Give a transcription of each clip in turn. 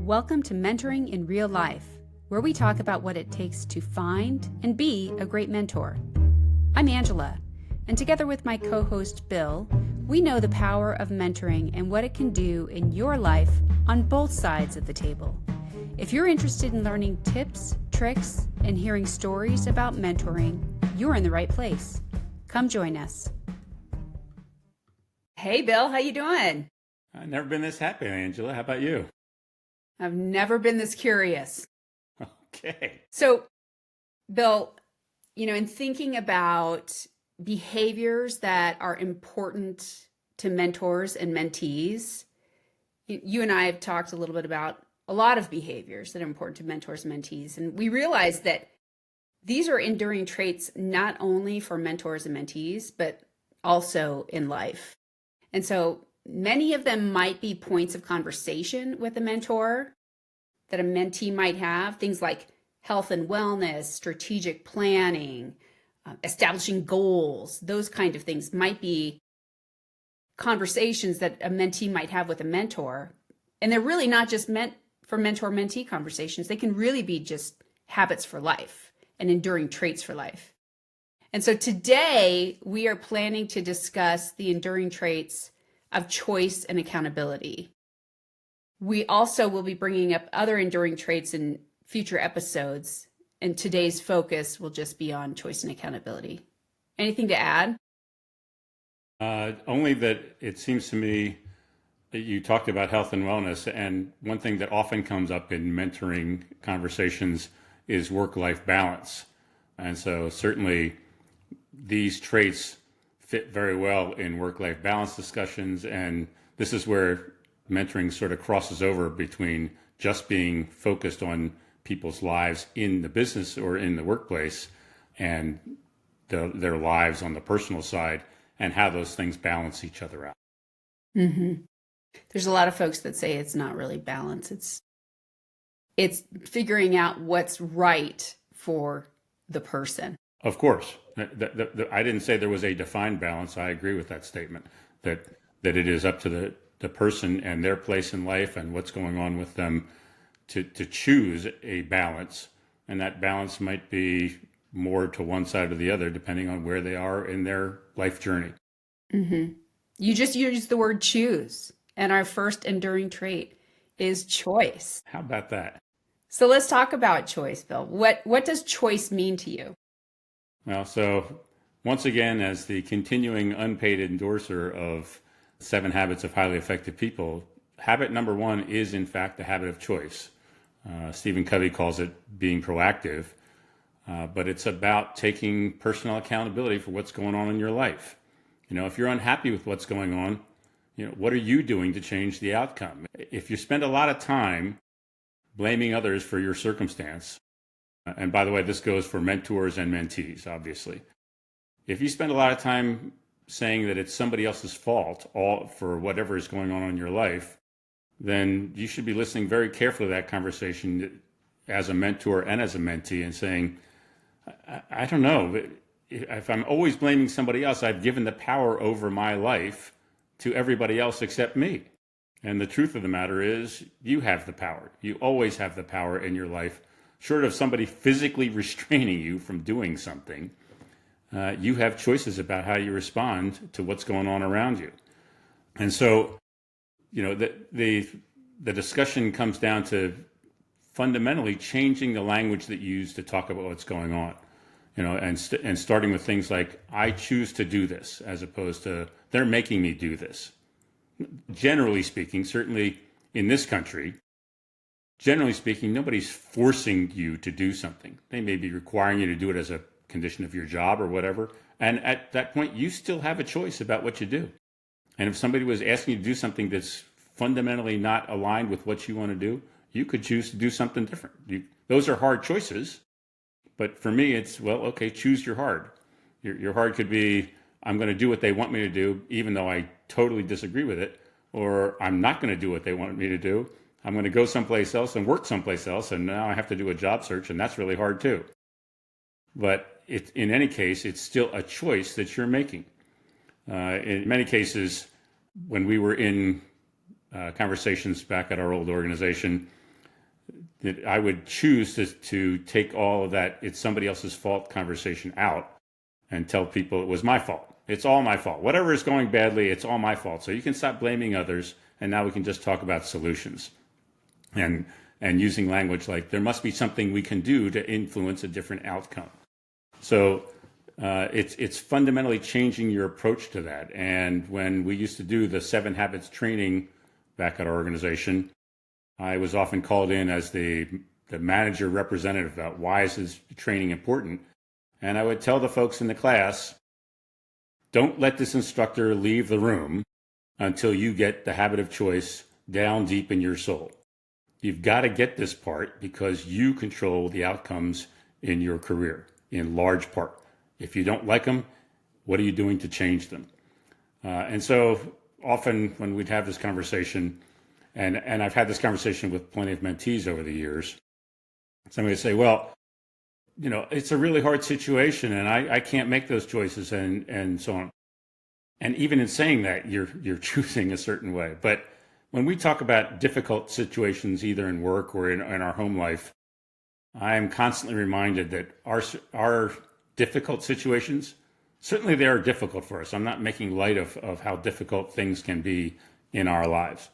Welcome to Mentoring in Real Life, where we talk about what it takes to find and be a great mentor. I'm Angela, and together with my co-host Bill, we know the power of mentoring and what it can do in your life on both sides of the table. If you're interested in learning tips, tricks, and hearing stories about mentoring, you're in the right place. Come join us. Hey, Bill, how you doing? I've never been this happy, Angela. How about you? I've never been this curious. Okay. So, Bill, in thinking about behaviors that are important to mentors and mentees, you and I have talked a little bit about a lot of behaviors that are important to mentors and mentees. And we realize that these are enduring traits not only for mentors and mentees, but also in life. And so many of them might be points of conversation with a mentor that a mentee might have, things like health and wellness, strategic planning, establishing goals. Those kind of things might be conversations that a mentee might have with a mentor. And they're really not just meant for mentor-mentee conversations. They can really be just habits for life and enduring traits for life. And so today we are planning to discuss the enduring traits of choice and accountability. We also will be bringing up other enduring traits in future episodes, and today's focus will just be on choice and accountability. Anything to add? Only that it seems to me that you talked about health and wellness, and one thing that often comes up in mentoring conversations is work-life balance. And so certainly these traits fit very well in work-life balance discussions, and this is where mentoring sort of crosses over between just being focused on people's lives in the business or in the workplace and their lives on the personal side and how those things balance each other out. Mm-hmm. There's a lot of folks that say it's not really balance. It's figuring out what's right for the person. Of course. I didn't say there was a defined balance. I agree with that statement, that it is up to the person and their place in life and what's going on with them to choose a balance. And that balance might be more to one side or the other, depending on where they are in their life journey. Mm-hmm. You just used the word choose. And our first enduring trait is choice. How about that? So let's talk about choice, Bill. What does choice mean to you? Well, so once again, as the continuing unpaid endorser of 7 Habits of Highly Effective People, habit number 1 is in fact the habit of choice. Stephen Covey calls it being proactive, but it's about taking personal accountability for what's going on in your life. If you're unhappy with what's going on, what are you doing to change the outcome? If you spend a lot of time blaming others for your circumstance, and by the way, this goes for mentors and mentees, obviously. If you spend a lot of time saying that it's somebody else's fault for whatever is going on in your life, then you should be listening very carefully to that conversation as a mentor and as a mentee and saying, I don't know, if I'm always blaming somebody else, I've given the power over my life to everybody else except me. And the truth of the matter is, you have the power. You always have the power in your life. Short of somebody physically restraining you from doing something, you have choices about how you respond to what's going on around you. And so, the discussion comes down to fundamentally changing the language that you use to talk about what's going on, and starting with things like, I choose to do this, as opposed to, they're making me do this. Generally speaking, certainly in this country, generally speaking, nobody's forcing you to do something. They may be requiring you to do it as a condition of your job or whatever. And at that point, you still have a choice about what you do. And if somebody was asking you to do something that's fundamentally not aligned with what you want to do, you could choose to do something different. Those are hard choices. But for me, it's, well, okay, choose your hard. Your hard could be, I'm going to do what they want me to do, even though I totally disagree with it. Or I'm not going to do what they want me to do. I'm going to go someplace else and work someplace else. And now I have to do a job search. And that's really hard too. But in any case, it's still a choice that you're making. In many cases, when we were in conversations back at our old organization, that I would choose to take all of that "it's somebody else's fault" conversation out and tell people it was my fault. It's all my fault. Whatever is going badly, it's all my fault. So you can stop blaming others, and now we can just talk about solutions. And using language like there must be something we can do to influence a different outcome. So it's fundamentally changing your approach to that. And when we used to do the 7 Habits training back at our organization, I was often called in as the manager representative about why is this training important. And I would tell the folks in the class, don't let this instructor leave the room until you get the habit of choice down deep in your soul. You've got to get this part because you control the outcomes in your career in large part. If you don't like them, what are you doing to change them? And so often when we'd have this conversation, and I've had this conversation with plenty of mentees over the years, somebody would say, well, it's a really hard situation and I can't make those choices and so on. And even in saying that, you're choosing a certain way. But when we talk about difficult situations, either in work or in our home life, I am constantly reminded that our difficult situations, certainly they are difficult for us. I'm not making light of how difficult things can be in our lives.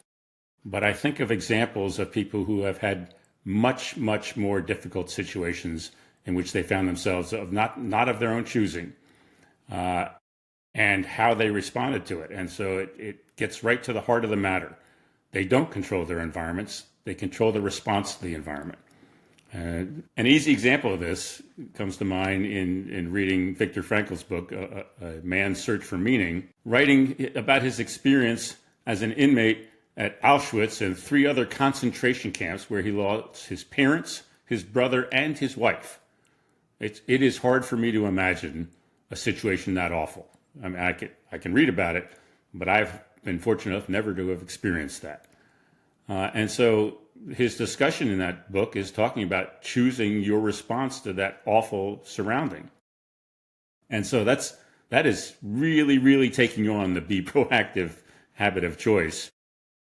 But I think of examples of people who have had much, much more difficult situations in which they found themselves of not of their own choosing, and how they responded to it. And so it gets right to the heart of the matter. They don't control their environments. They control the response to the environment. An easy example of this comes to mind in reading Viktor Frankl's book, A Man's Search for Meaning, writing about his experience as an inmate at Auschwitz and 3 other concentration camps where he lost his parents, his brother, and his wife. It is hard for me to imagine a situation that awful. I mean, I can read about it, but I've been fortunate enough never to have experienced that. And so his discussion in that book is talking about choosing your response to that awful surrounding. And so that is really, really taking on the be proactive habit of choice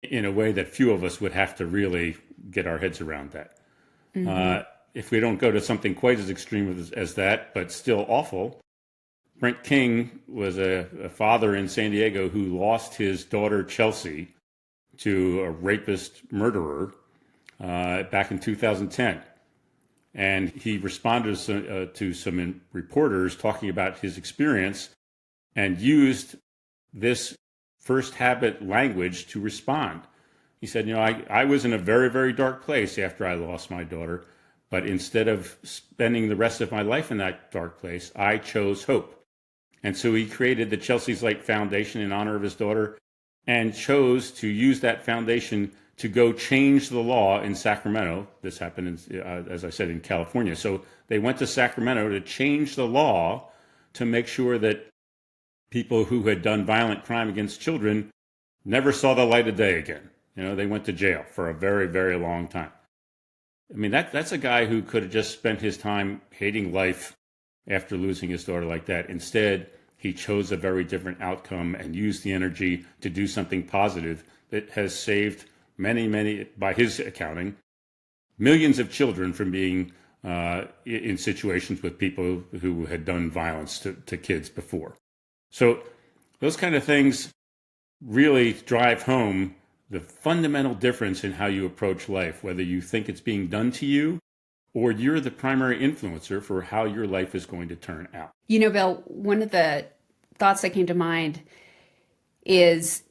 in a way that few of us would have to really get our heads around that. Mm-hmm. If we don't go to something quite as extreme as that, but still awful, Brent King was a father in San Diego who lost his daughter Chelsea to a rapist murderer back in 2010. And he responded to some reporters talking about his experience and used this first habit language to respond. He said, I was in a very, very dark place after I lost my daughter, but instead of spending the rest of my life in that dark place, I chose hope. And so he created the Chelsea's Light Foundation in honor of his daughter and chose to use that foundation to go change the law in Sacramento. This happened, as I said, in California. So they went to Sacramento to change the law to make sure that people who had done violent crime against children never saw the light of day again. They went to jail for a very, very long time. I mean, that's a guy who could have just spent his time hating life after losing his daughter like that. Instead, he chose a very different outcome and used the energy to do something positive that has saved many, many, by his accounting, millions of children from being in situations with people who had done violence to kids before. So those kind of things really drive home the fundamental difference in how you approach life, whether you think it's being done to you or you're the primary influencer for how your life is going to turn out. Bill, one of the thoughts that came to mind is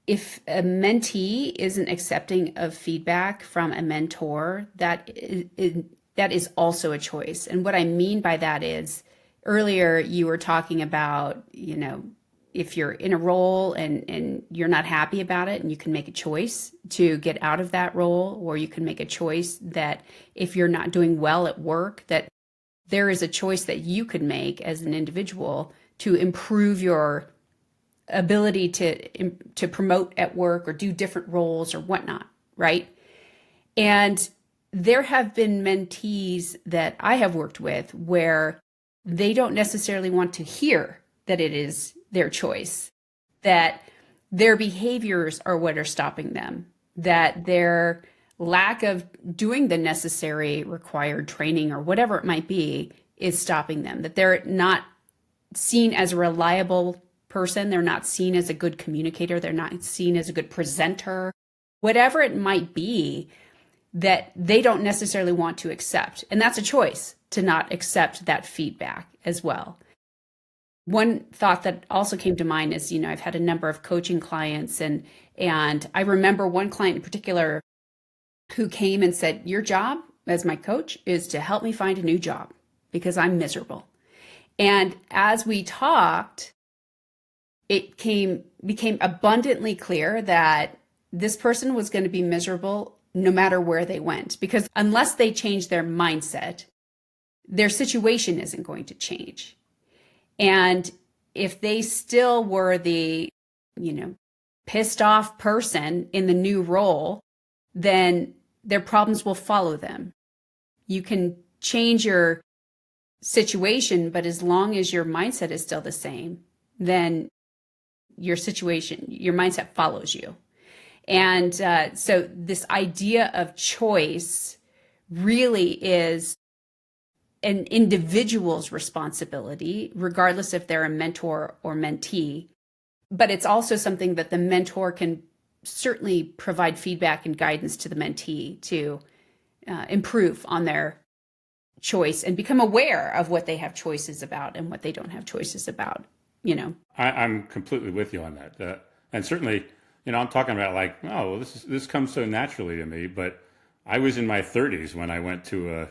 if a mentee isn't accepting of feedback from a mentor, that is also a choice. And what I mean by that is, earlier you were talking about, if you're in a role and you're not happy about it, and you can make a choice to get out of that role, or you can make a choice that if you're not doing well at work, that there is a choice that you could make as an individual to improve your ability to promote at work or do different roles or whatnot, right? And there have been mentees that I have worked with where they don't necessarily want to hear that it is their choice, that their behaviors are what are stopping them, that their lack of doing the necessary required training or whatever it might be is stopping them, that they're not seen as a reliable person. They're not seen as a good communicator. They're not seen as a good presenter, whatever it might be that they don't necessarily want to accept. And that's a choice to not accept that feedback as well. One thought that also came to mind is, I've had a number of coaching clients and I remember one client in particular who came and said, your job as my coach is to help me find a new job because I'm miserable. And as we talked, it became abundantly clear that this person was going to be miserable no matter where they went, because unless they change their mindset, their situation isn't going to change. And if they still were the, pissed off person in the new role, then their problems will follow them. You can change your situation, but as long as your mindset is still the same, then your mindset follows you. And so this idea of choice really is an individual's responsibility, regardless if they're a mentor or mentee. But it's also something that the mentor can certainly provide feedback and guidance to the mentee to improve on their choice and become aware of what they have choices about and what they don't have choices about. I'm completely with you on that. And certainly, I'm talking about like, oh, well, this comes so naturally to me. But I was in my 30s when I went to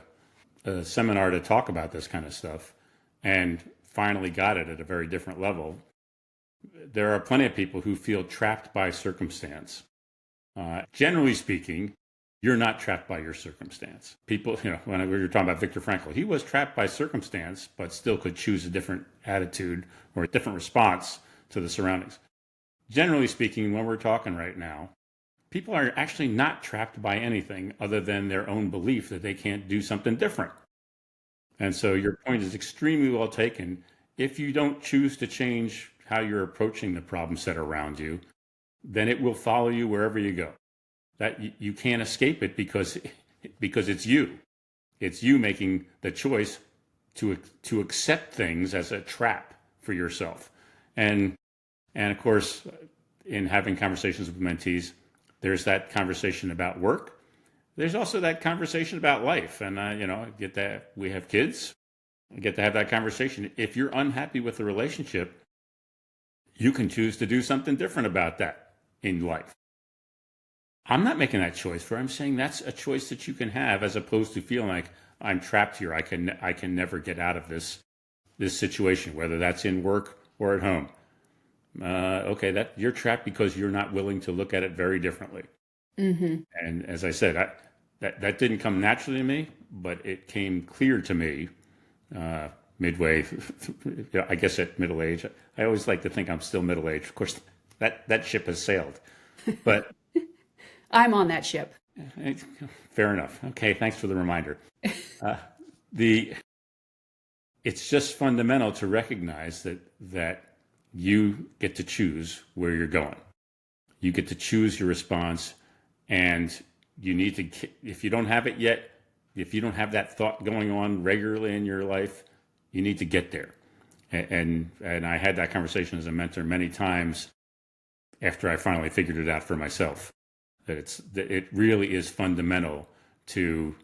a seminar to talk about this kind of stuff and finally got it at a very different level. There are plenty of people who feel trapped by circumstance. Generally speaking, you're not trapped by your circumstance. People, when we were talking about Viktor Frankl, he was trapped by circumstance, but still could choose a different attitude or a different response to the surroundings. Generally speaking, when we're talking right now, people are actually not trapped by anything other than their own belief that they can't do something different. And so your point is extremely well taken. If you don't choose to change how you're approaching the problem set around you, then it will follow you wherever you go. That you can't escape it because it's you. It's you making the choice to accept things as a trap for yourself. And of course, in having conversations with mentees, there's that conversation about work. There's also that conversation about life. And I get that we have kids. I get to have that conversation. If you're unhappy with the relationship, you can choose to do something different about that in life. I'm not making that choice for. I'm saying that's a choice that you can have, as opposed to feeling like I'm trapped here. I can never get out of this situation, whether that's in work or at home. Okay, that you're trapped because you're not willing to look at it very differently. Mm-hmm. And as I said, that didn't come naturally to me, but it came clear to me midway. I guess at middle age. I always like to think I'm still middle aged. Of course, that ship has sailed, but. I'm on that ship. Fair enough. Okay, thanks for the reminder. It's just fundamental to recognize that you get to choose where you're going. You get to choose your response, and you need to. If you don't have it yet, if you don't have that thought going on regularly in your life, you need to get there. And I had that conversation as a mentor many times after I finally figured it out for myself. That it really is fundamental to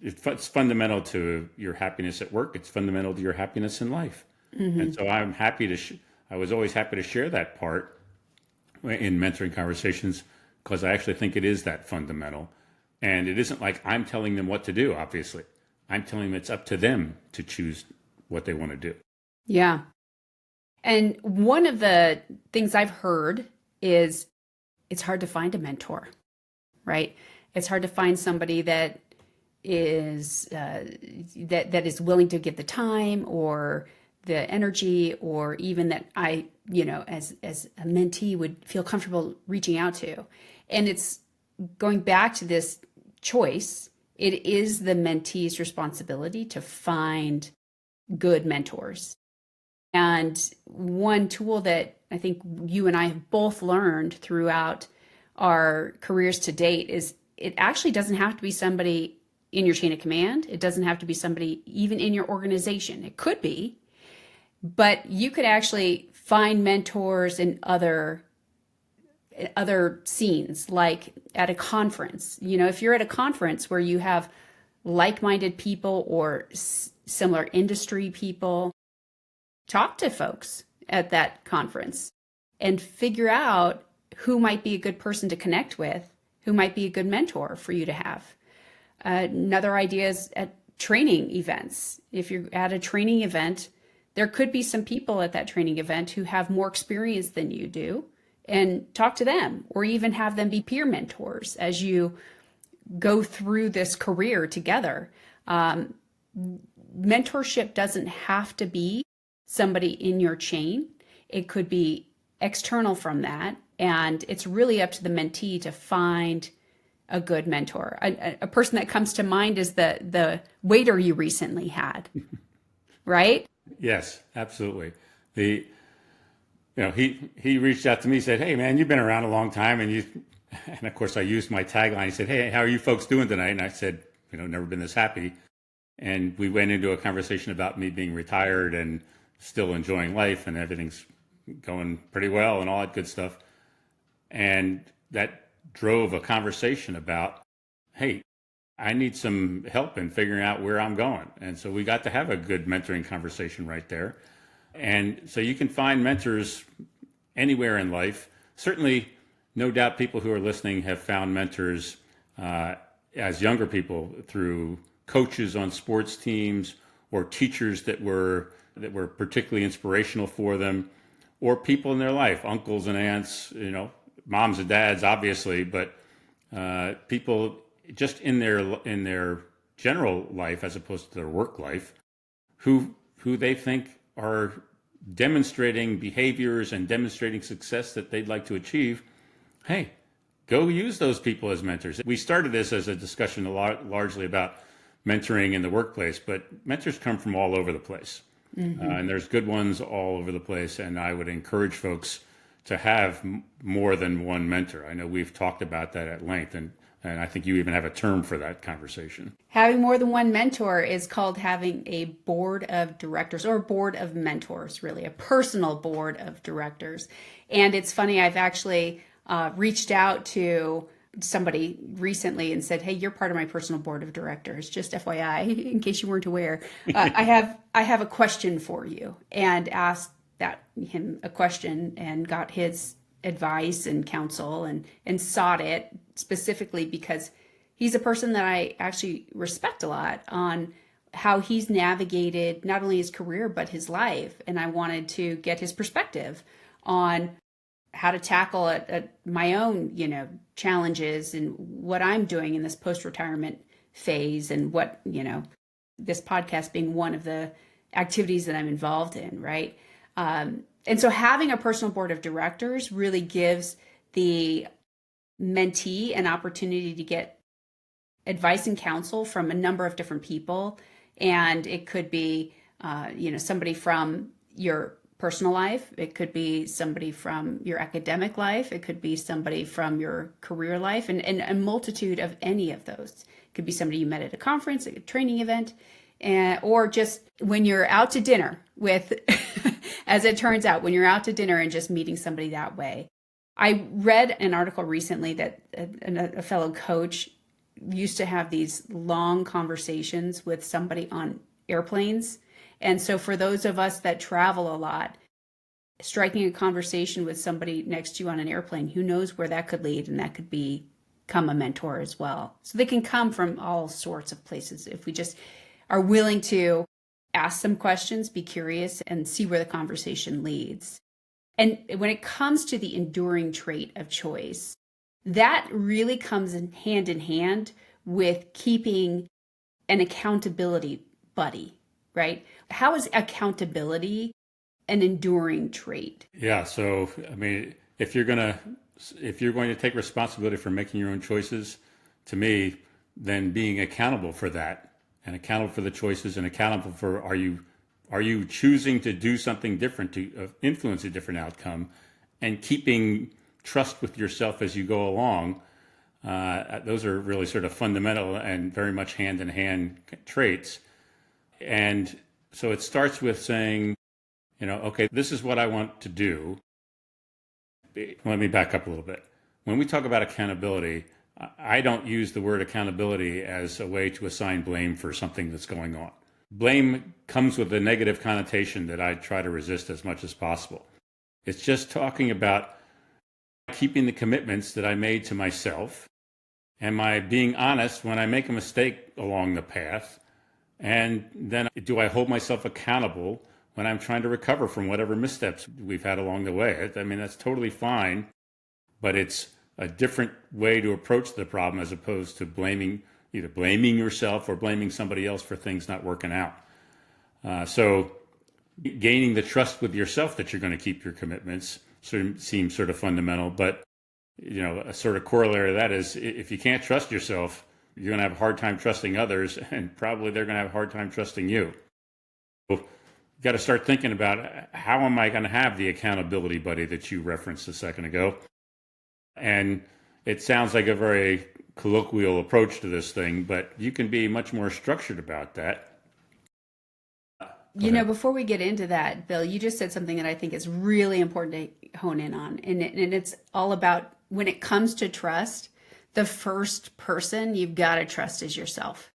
it's fundamental to your happiness at work. It's fundamental to your happiness in life. Mm-hmm. And so I'm happy I was always happy to share that part in mentoring conversations, because I actually think it is that fundamental. And it isn't like I'm telling them what to do, obviously. I'm telling them it's up to them to choose what they want to do. Yeah. And one of the things I've heard is it's hard to find a mentor, right? It's hard to find somebody that is that is willing to give the time or the energy, or even that I, as a mentee would feel comfortable reaching out to. And it's going back to this choice. It is the mentee's responsibility to find good mentors. And one tool that I think you and I have both learned throughout our careers to date is it actually doesn't have to be somebody in your chain of command. It doesn't have to be somebody even in your organization. It could be, but you could actually find mentors in other scenes, like at a conference. If you're at a conference where you have like-minded people or similar industry people, talk to folks at that conference and figure out who might be a good person to connect with, who might be a good mentor for you to have. Another idea is at training events. If you're at a training event, there could be some people at that training event who have more experience than you do, and talk to them, or even have them be peer mentors as you go through this career together. Mentorship doesn't have to be somebody in your chain. It could be external from that. And it's really up to the mentee to find a good mentor. A person that comes to mind is the waiter you recently had, right? Yes, absolutely. He reached out to me, said, "Hey man, you've been around a long time," and of course I used my tagline. He said, "Hey, how are you folks doing tonight?" And I said, "Never been this happy." And we went into a conversation about me being retired and still enjoying life, and everything's going pretty well and all that good stuff. And that drove a conversation about, hey, I need some help in figuring out where I'm going. And so we got to have a good mentoring conversation right there. And so you can find mentors anywhere in life. Certainly, no doubt people who are listening have found mentors as younger people through coaches on sports teams, or teachers that were particularly inspirational for them, or people in their life, uncles and aunts, moms and dads, obviously, but people just in their general life as opposed to their work life, who they think are demonstrating behaviors and demonstrating success that they'd like to achieve. Hey, go use those people as mentors. We started this as a discussion largely about mentoring in the workplace, but mentors come from all over the place. Mm-hmm. And there's good ones all over the place. And I would encourage folks to have more than one mentor. I know we've talked about that at length, and I think you even have a term for that conversation. Having more than one mentor is called having a board of directors, or a board of mentors, really, a personal board of directors. And it's funny, I've actually reached out to somebody recently and said, "Hey, you're part of my personal board of directors, just FYI, in case you weren't aware. I have a question for you," and asked him a question and got his advice and counsel and sought it specifically because he's a person that I actually respect a lot on how he's navigated not only his career but his life, and I wanted to get his perspective on how to tackle my own, challenges and what I'm doing in this post-retirement phase, and what, this podcast being one of the activities that I'm involved in, right? And so having a personal board of directors really gives the mentee an opportunity to get advice and counsel from a number of different people. And it could be, somebody from your personal life. It could be somebody from your academic life. It could be somebody from your career life, and a multitude of any of those. It could be somebody you met at a conference, a training event, or just when you're out to dinner with, as it turns out, when you're out to dinner and just meeting somebody that way. I read an article recently that a fellow coach used to have these long conversations with somebody on airplanes. And so for those of us that travel a lot, striking a conversation with somebody next to you on an airplane, who knows where that could lead, and that could become a mentor as well. So they can come from all sorts of places if we just are willing to ask some questions, be curious, and see where the conversation leads. And when it comes to the enduring trait of choice, that really comes in hand with keeping an accountability buddy, right? How is accountability an enduring trait? Yeah. So, I mean, if you're going to take responsibility for making your own choices, to me, then being accountable for that, and accountable for the choices, and accountable for, are you choosing to do something different to influence a different outcome, and keeping trust with yourself as you go along. Those are really sort of fundamental and very much hand in hand traits. And so it starts with saying, okay, this is what I want to do. Let me back up a little bit. When we talk about accountability, I don't use the word accountability as a way to assign blame for something that's going on. Blame comes with a negative connotation that I try to resist as much as possible. It's just talking about keeping the commitments that I made to myself. Am I being honest when I make a mistake along the path? And then do I hold myself accountable when I'm trying to recover from whatever missteps we've had along the way? I mean, that's totally fine, but it's a different way to approach the problem as opposed to either blaming yourself or blaming somebody else for things not working out. So gaining the trust with yourself that you're going to keep your commitments seems sort of fundamental, but a sort of corollary of that is if you can't trust yourself, you're going to have a hard time trusting others, and probably they're going to have a hard time trusting you. So you got to start thinking about how am I going to have the accountability buddy that you referenced a second ago. And it sounds like a very colloquial approach to this thing, but you can be much more structured about that. Before we get into that, Bill, you just said something that I think is really important to hone in on. And it's all about when it comes to trust, the first person you've got to trust is yourself.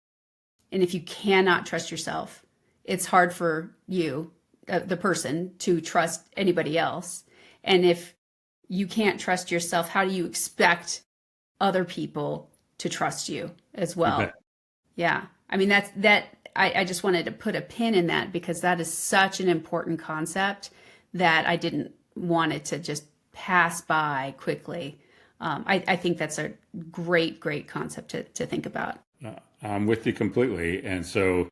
And if you cannot trust yourself, it's hard for you, the person, to trust anybody else. And if you can't trust yourself, how do you expect other people to trust you as well? Okay. Yeah. I mean, I just wanted to put a pin in that because that is such an important concept that I didn't want it to just pass by quickly. I think that's a great concept to think about. I'm with you completely. And so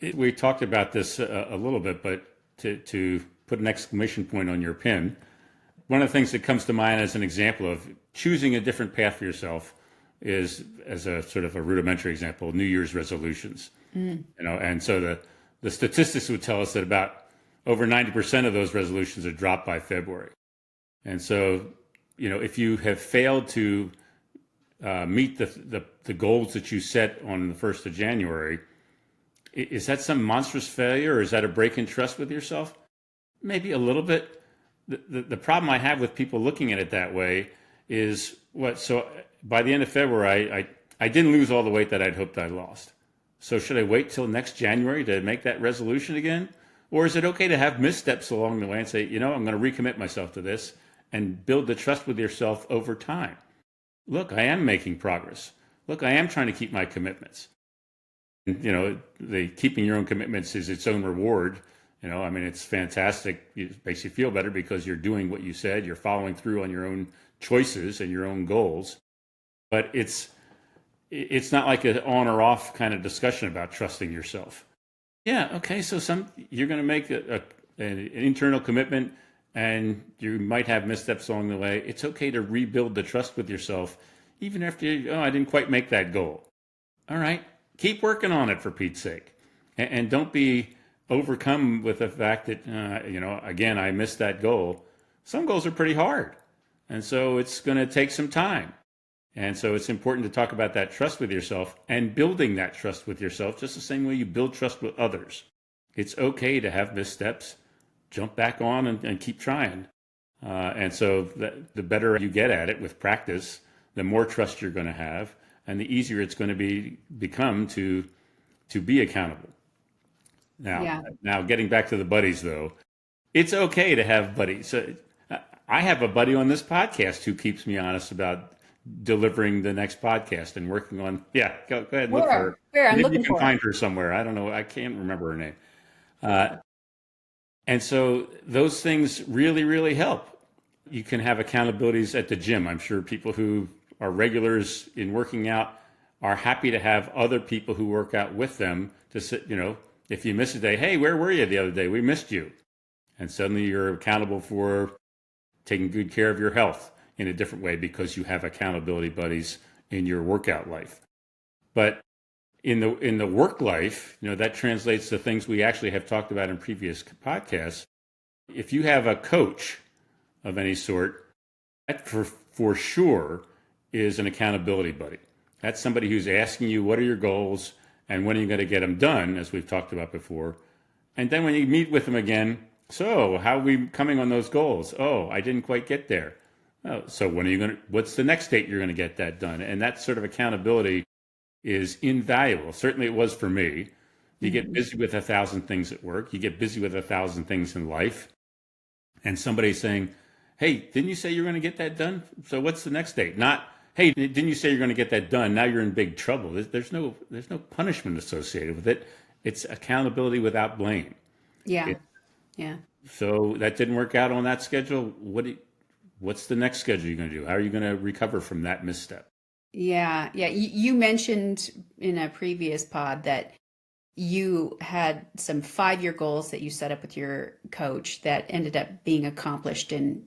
we talked about this a little bit, but to put an exclamation point on your pin, one of the things that comes to mind as an example of choosing a different path for yourself is, as a sort of a rudimentary example, New Year's resolutions. And so the statistics would tell us that about over 90% of those resolutions are dropped by February. And so, if you have failed to meet the goals that you set on the 1st of January, is that some monstrous failure, or is that a break in trust with yourself? Maybe a little bit. The problem I have with people looking at it that way is so by the end of February, I didn't lose all the weight that I'd hoped I lost. So should I wait till next January to make that resolution again? Or is it okay to have missteps along the way and say, I'm going to recommit myself to this and build the trust with yourself over time? Look, I am making progress. Look, I am trying to keep my commitments. The keeping your own commitments is its own reward. I mean, it's fantastic. It makes you feel better because you're doing what you said. You're following through on your own choices and your own goals. But it's not like an on or off kind of discussion about trusting yourself. Yeah, okay, so you're going to make an internal commitment, and you might have missteps along the way. It's okay to rebuild the trust with yourself, even after I didn't quite make that goal. All right, keep working on it, for Pete's sake, and don't be overcome with the fact that again, I missed that goal. Some goals are pretty hard, and so it's going to take some time. And so it's important to talk about that trust with yourself and building that trust with yourself just the same way you build trust with others. It's okay to have missteps, jump back on and keep trying. And so the better you get at it with practice, the more trust you're going to have, and the easier it's going to become to be accountable. Now getting back to the buddies, though, it's okay to have buddies. So I have a buddy on this podcast who keeps me honest about delivering the next podcast and working on. Yeah, go ahead and look for her. Where? I'm Maybe looking you can for find her somewhere. I don't know. I can't remember her name. And so those things really, really help. You can have accountabilities at the gym. I'm sure people who are regulars in working out are happy to have other people who work out with them to sit, if you miss a day, hey, where were you the other day? We missed you. And suddenly you're accountable for taking good care of your health in a different way because you have accountability buddies in your workout life. But in the work life, that translates to things we actually have talked about in previous podcasts. If you have a coach of any sort, that for sure is an accountability buddy. That's somebody who's asking you, what are your goals and when are you going to get them done, as we've talked about before. And then when you meet with them again, so how are we coming on those goals? Oh, I didn't quite get there. Oh, so when are you going to, what's the next date you're going to get that done? And that sort of accountability is invaluable. Certainly it was for me. You get busy with 1,000 things at work. You get busy with 1,000 things in life. And somebody saying, hey, didn't you say you're going to get that done? So what's the next date? Not, hey, didn't you say you're going to get that done? Now you're in big trouble. There's no punishment associated with it. It's accountability without blame. Yeah. It, Yeah. so that didn't work out on that schedule. What's the next schedule you're going to do? How are you going to recover from that misstep? Yeah. Yeah. You mentioned in a previous pod that you had some 5-year goals that you set up with your coach that ended up being accomplished in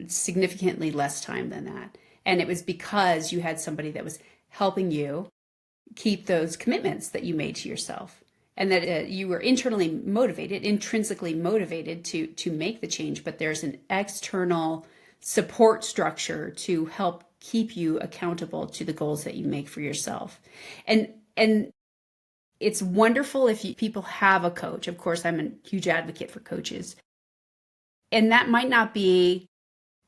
significantly less time than that. And it was because you had somebody that was helping you keep those commitments that you made to yourself, and that you were internally motivated, intrinsically motivated to make the change, but there's an external support structure to help keep you accountable to the goals that you make for yourself. And it's wonderful if people have a coach. Of course, I'm a huge advocate for coaches. And that might not be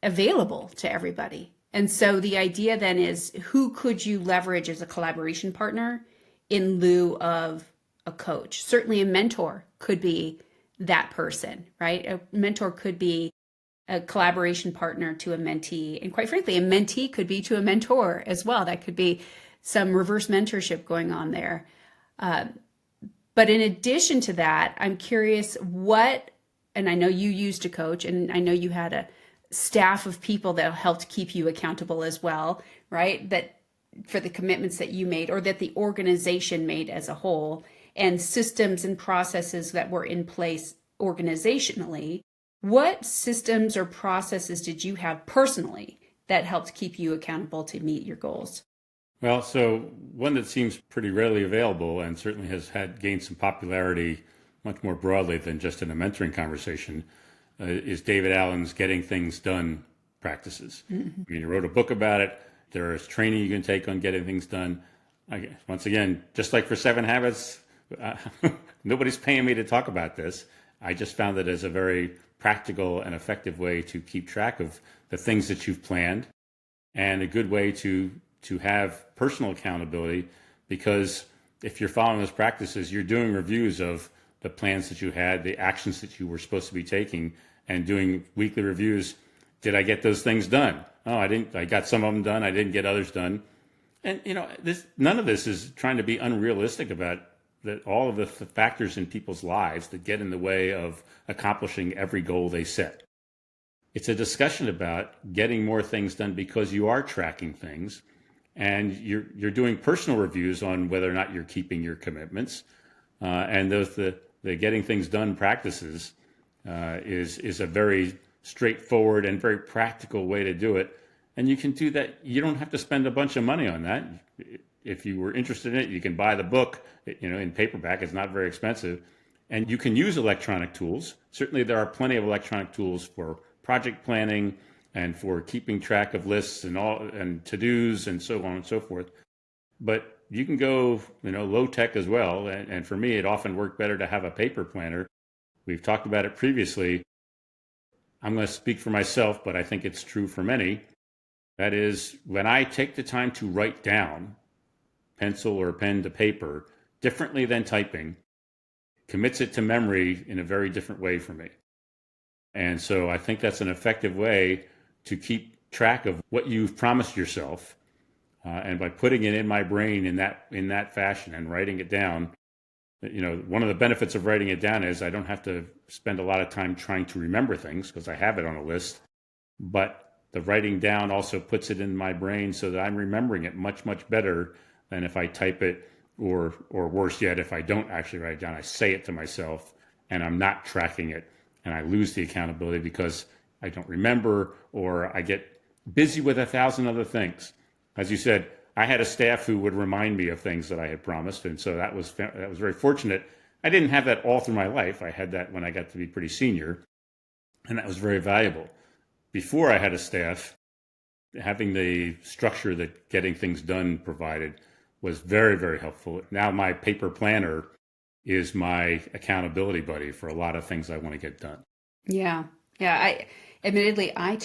available to everybody. And so the idea then is, who could you leverage as a collaboration partner in lieu of a coach? Certainly a mentor could be that person, right? A mentor could be a collaboration partner to a mentee. And quite frankly, a mentee could be to a mentor as well. That could be some reverse mentorship going on there. But in addition to that, I'm curious and I know you used a coach, and I know you had a staff of people that helped keep you accountable as well, right? That for the commitments that you made, or that the organization made as a whole, and systems and processes that were in place organizationally. What systems or processes did you have personally that helped keep you accountable to meet your goals? Well, so one that seems pretty readily available and certainly has gained some popularity much more broadly than just in a mentoring conversation is David Allen's Getting Things Done practices. Mm-hmm. I mean, he wrote a book about it. There is training you can take on getting things done. Once again, just like for 7 Habits, nobody's paying me to talk about this. I just found it as a very practical and effective way to keep track of the things that you've planned, and a good way to have personal accountability, because if you're following those practices, you're doing reviews of the plans that you had, the actions that you were supposed to be taking, and doing weekly reviews. Did I get those things done? Oh, I didn't. I got some of them done. I didn't get others done. And none of this is trying to be unrealistic about all of the factors in people's lives that get in the way of accomplishing every goal they set. It's a discussion about getting more things done because you are tracking things, and you're doing personal reviews on whether or not you're keeping your commitments. And the getting things done practices is a very straightforward and very practical way to do it. And you can do that. You don't have to spend a bunch of money on that. If you were interested in it, you can buy the book, in paperback. It's not very expensive. And you can use electronic tools. Certainly there are plenty of electronic tools for project planning and for keeping track of lists and to-dos and so on and so forth. But you can go, low tech as well. And for me, it often worked better to have a paper planner. We've talked about it previously. I'm going to speak for myself, but I think it's true for many. That is, when I take the time to write down, pencil or pen to paper, differently than typing, commits it to memory in a very different way for me. And so I think that's an effective way to keep track of what you've promised yourself. And by putting it in my brain in that fashion and writing it down, one of the benefits of writing it down is I don't have to spend a lot of time trying to remember things because I have it on a list. But the writing down also puts it in my brain so that I'm remembering it much, much better than if I type it, or worse yet, if I don't actually write it down. I say it to myself and I'm not tracking it, and I lose the accountability because I don't remember, or I get busy with 1,000 other things. As you said, I had a staff who would remind me of things that I had promised, and so that was very fortunate. I didn't have that all through my life. I had that when I got to be pretty senior, and that was very valuable. Before I had a staff, having the structure that getting things done provided was very, very helpful. Now my paper planner is my accountability buddy for a lot of things I want to get done. Yeah. Yeah. Admittedly, I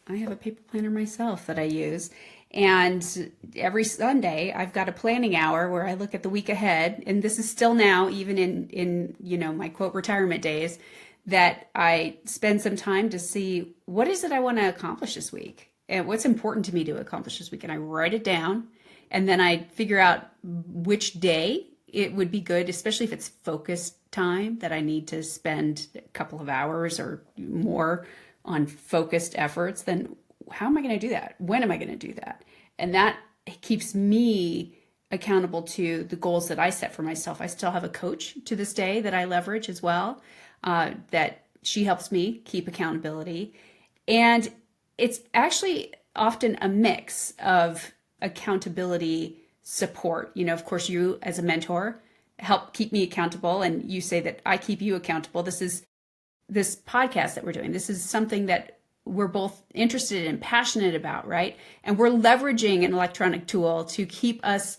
have a paper planner myself that I use. And every Sunday I've got a planning hour where I look at the week ahead. And this is still now, even in my quote retirement days, that I spend some time to see what is it I want to accomplish this week and what's important to me to accomplish this week. And I write it down, and then I figure out which day it would be good, especially if it's focused time that I need to spend a couple of hours or more on focused efforts. Then how am I going to do that? When am I going to do that? And that keeps me accountable to the goals that I set for myself. I still have a coach to this day that I leverage as well, that she helps me keep accountability. And it's actually often a mix of accountability support. Of course, you as a mentor help keep me accountable, and you say that I keep you accountable. This podcast that we're doing. This is something that we're both interested in, passionate about, right? And we're leveraging an electronic tool to keep us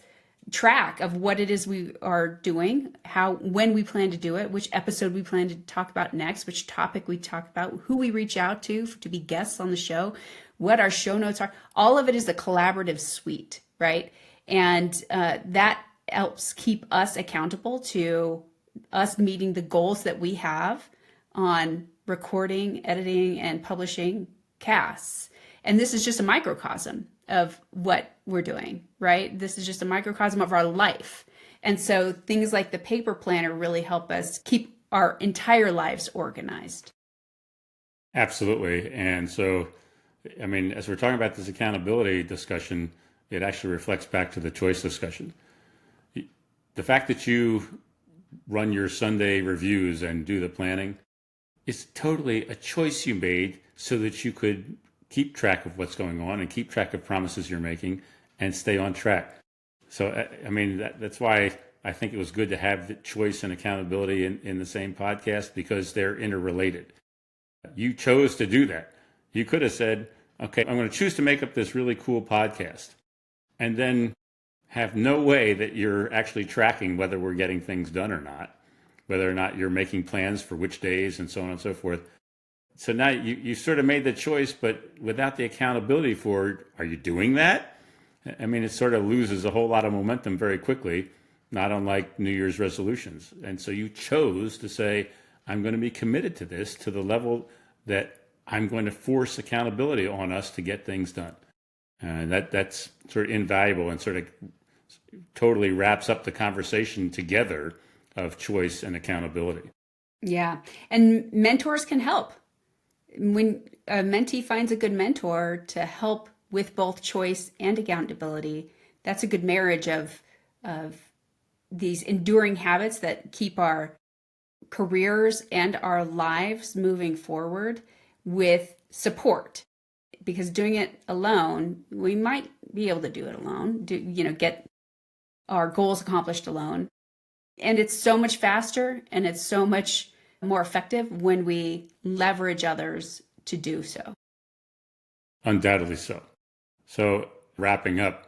track of what it is we are doing, when we plan to do it, which episode we plan to talk about next, which topic we talk about, who we reach out to be guests on the show, what our show notes are. All of it is a collaborative suite, right? And that helps keep us accountable to us meeting the goals that we have on recording, editing, and publishing casts. And this is just a microcosm of what we're doing, right? This is just a microcosm of our life. And so things like the paper planner really help us keep our entire lives organized. Absolutely. And so, as we're talking about this accountability discussion, it actually reflects back to the choice discussion. The fact that you run your Sunday reviews and do the planning is totally a choice you made so that you could keep track of what's going on and keep track of promises you're making and stay on track. So, that's why I think it was good to have the choice and accountability in the same podcast, because they're interrelated. You chose to do that. You could have said, okay, I'm going to choose to make up this really cool podcast, and then have no way that you're actually tracking whether we're getting things done or not, whether or not you're making plans for which days and so on and so forth. So now you sort of made the choice, but without the accountability for, are you doing that? It sort of loses a whole lot of momentum very quickly, not unlike New Year's resolutions. And so you chose to say, I'm going to be committed to this to the level that I'm going to force accountability on us to get things done. And that's sort of invaluable and sort of totally wraps up the conversation together of choice and accountability. Yeah. And mentors can help. When a mentee finds a good mentor to help with both choice and accountability, that's a good marriage of these enduring habits that keep our careers and our lives moving forward with support. Because doing it alone, we might be able to do it alone, get our goals accomplished alone. And it's so much faster and it's so much more effective when we leverage others to do so. Undoubtedly so. So, wrapping up,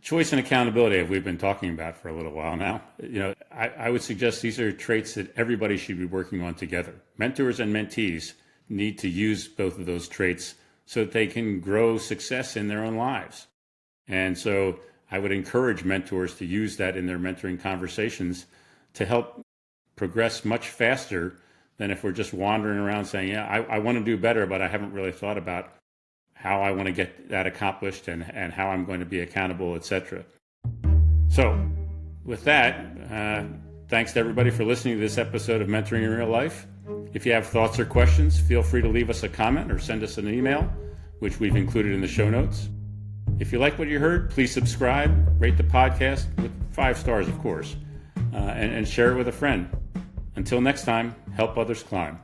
choice and accountability, we've been talking about for a little while now. I would suggest these are traits that everybody should be working on together. Mentors and mentees need to use both of those traits so that they can grow success in their own lives. And so I would encourage mentors to use that in their mentoring conversations to help progress much faster than if we're just wandering around saying, yeah, I want to do better, but I haven't really thought about how I want to get that accomplished and how I'm going to be accountable, etc. So with that, thanks to everybody for listening to this episode of Mentoring in Real Life. If you have thoughts or questions, feel free to leave us a comment or send us an email, which we've included in the show notes. If you like what you heard, please subscribe, rate the podcast with 5 stars, of course, and share it with a friend. Until next time, help others climb.